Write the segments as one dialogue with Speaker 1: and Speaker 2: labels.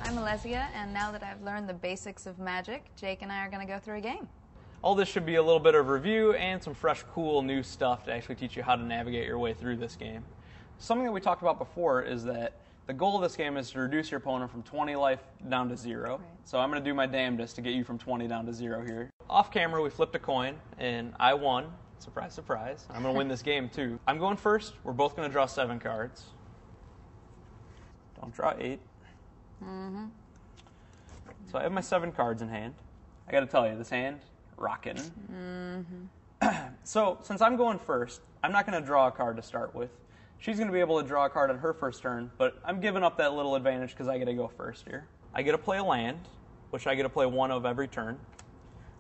Speaker 1: I'm Alesia, and now that I've learned the basics of Magic, Jake and I are going to go through a game.
Speaker 2: All this should be a little bit of review and some fresh, cool, new stuff to actually teach you how to navigate your way through this game. Something that we talked about before is that the goal of this game is to reduce your opponent from 20 life down to 0. Right. So I'm going to do my damnedest to get you from 20 down to 0 here. Off camera, we flipped a coin, and I won. Surprise, surprise. I'm going to win this game, too. I'm going first. We're both going to draw 7 cards. Don't draw 8. Mm-hmm. So I have my 7 cards in hand. I got to tell you, this hand, rockin'. Mm-hmm. So since I'm going first, I'm not going to draw a card to start with. She's going to be able to draw a card on her first turn, but I'm giving up that little advantage because I get to go first here. I get to play a land, which I get to play 1 of every turn.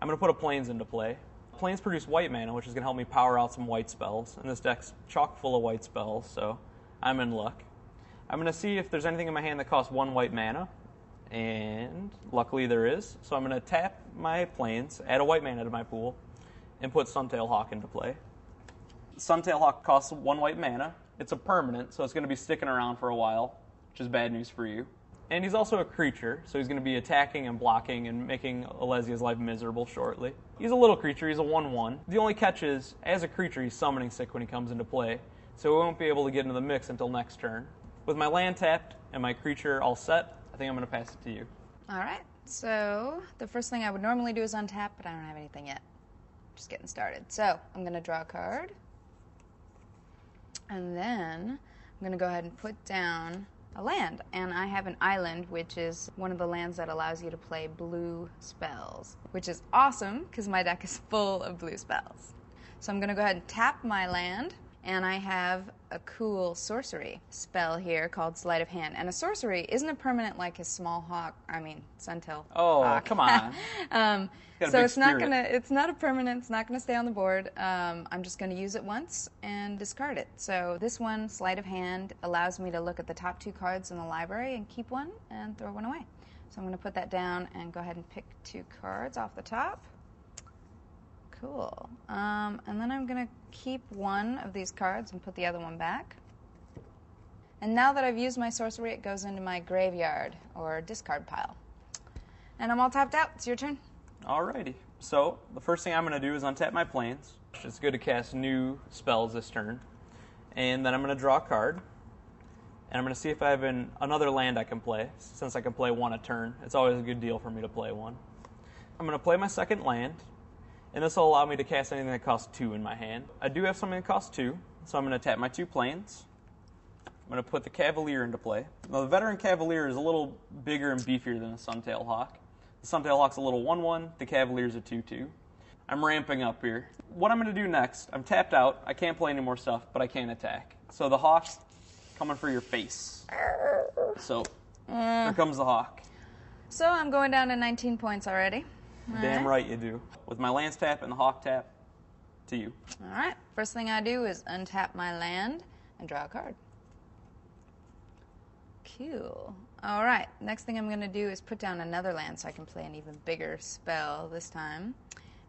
Speaker 2: I'm going to put a Plains into play. Plains produce white mana, which is going to help me power out some white spells, and this deck's chock full of white spells, so I'm in luck. I'm going to see if there's anything in my hand that costs 1 white mana, and luckily there is. So I'm going to tap my Plains, add a white mana to my pool, and put Suntail Hawk into play. Suntail Hawk costs 1 white mana. It's a permanent, so it's going to be sticking around for a while, which is bad news for you. And he's also a creature, so he's going to be attacking and blocking and making Alesia's life miserable shortly. He's a little creature. He's a 1/1. The only catch is, as a creature, he's summoning sick when he comes into play, so we won't be able to get into the mix until next turn. With my land tapped and my creature all set, I think I'm going to pass it to you.
Speaker 1: All right. So the first thing I would normally do is untap, but I don't have anything yet. Just getting started. So I'm going to draw a card. And then I'm going to go ahead and put down a land. And I have an island, which is one of the lands that allows you to play blue spells, which is awesome because my deck is full of blue spells. So I'm going to go ahead and tap my land. And I have a cool sorcery spell here called Sleight of Hand. And a sorcery isn't a permanent like his small hawk, Suntail.
Speaker 2: Oh,
Speaker 1: hawk.
Speaker 2: Come on.
Speaker 1: So it's not a permanent, it's not gonna stay on the board. I'm just gonna use it once and discard it. So this one, Sleight of Hand, allows me to look at the top 2 cards in the library and keep one and throw one away. So I'm gonna put that down and go ahead and pick 2 cards off the top. Cool. And then I'm going to keep one of these cards and put the other one back. And now that I've used my sorcery, it goes into my graveyard or discard pile. And I'm all tapped out. It's your turn.
Speaker 2: Alrighty. So the first thing I'm going to do is untap my Plains. It's good to cast new spells this turn. And then I'm going to draw a card. And I'm going to see if I have another land I can play. Since I can play 1 a turn, it's always a good deal for me to play 1. I'm going to play my second land. And this will allow me to cast anything that costs 2 in my hand. I do have something that costs 2, so I'm going to tap my 2 Plains. I'm going to put the Cavalier into play. Now, the Veteran Cavalier is a little bigger and beefier than the Suntail Hawk. The Suntail Hawk's a little 1/1, the Cavalier's a 2/2. I'm ramping up here. What I'm going to do next, I'm tapped out. I can't play any more stuff, but I can attack. So the Hawk's coming for your face. So here comes the Hawk.
Speaker 1: So I'm going down to 19 points already.
Speaker 2: Damn right you do. With my lands tap and the Hawk tap, to you.
Speaker 1: All right. First thing I do is untap my land and draw a card. Cool. All right. Next thing I'm going to do is put down another land so I can play an even bigger spell this time.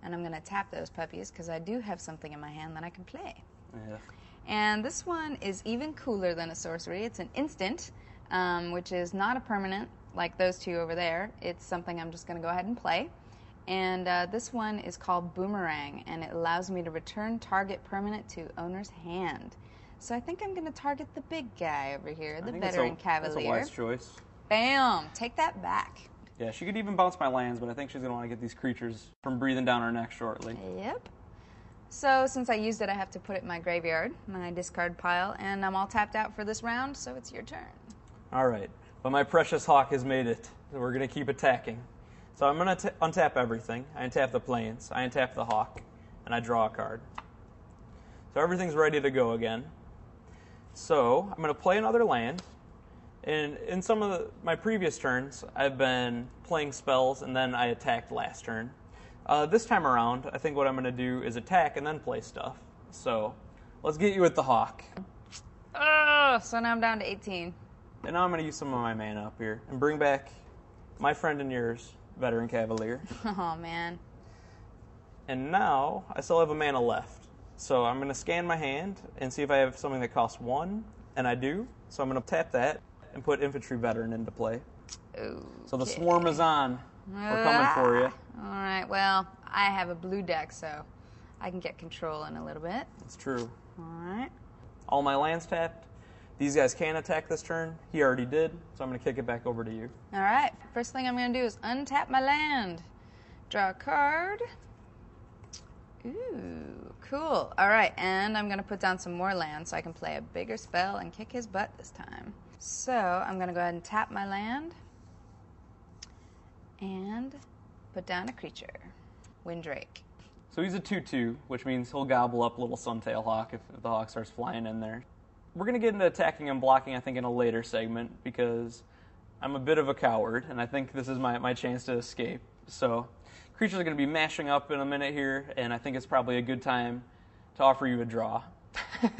Speaker 1: And I'm going to tap those puppies because I do have something in my hand that I can play.
Speaker 2: Yeah.
Speaker 1: And this one is even cooler than a sorcery. It's an instant, which is not a permanent like those 2 over there. It's something I'm just going to go ahead and play. And this one is called Boomerang, and it allows me to return target permanent to owner's hand. So I think I'm going to target the big guy over here, the Veteran Cavalier.
Speaker 2: That's a wise choice.
Speaker 1: Bam! Take that back.
Speaker 2: Yeah, she could even bounce my lands, but I think she's going to want to get these creatures from breathing down her neck shortly.
Speaker 1: Yep. So since I used it, I have to put it in my graveyard, my discard pile, and I'm all tapped out for this round, so it's your turn.
Speaker 2: All right, but my precious Hawk has made it, so we're going to keep attacking. So I'm going to untap everything. I untap the Plains, I untap the Hawk, and I draw a card. So everything's ready to go again. So I'm going to play another land. And in some of my previous turns, I've been playing spells, and then I attacked last turn. This time around, I think what I'm going to do is attack and then play stuff. So let's get you with the Hawk.
Speaker 1: So now I'm down to 18.
Speaker 2: And now I'm going to use some of my mana up here and bring back my friend and yours, Veteran Cavalier.
Speaker 1: Oh, man.
Speaker 2: And now I still have a mana left. So I'm going to scan my hand and see if I have something that costs 1, and I do. So I'm going to tap that and put Infantry Veteran into play. So the swarm is on. We're coming for you.
Speaker 1: All right, well, I have a blue deck, so I can get control in a little bit.
Speaker 2: That's true.
Speaker 1: All right.
Speaker 2: All my lands tapped. These guys can attack this turn. He already did, so I'm going to kick it back over to you.
Speaker 1: All right, first thing I'm going to do is untap my land. Draw a card. Ooh, cool. All right, and I'm going to put down some more land so I can play a bigger spell and kick his butt this time. So I'm going to go ahead and tap my land and put down a creature, Windrake.
Speaker 2: So he's a 2/2, which means he'll gobble up little Suntail Hawk if the Hawk starts flying in there. We're going to get into attacking and blocking, I think, in a later segment because I'm a bit of a coward, and I think this is my chance to escape. So creatures are going to be mashing up in a minute here, and I think it's probably a good time to offer you a draw.
Speaker 1: All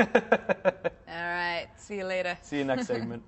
Speaker 1: right, see you later.
Speaker 2: See you next segment.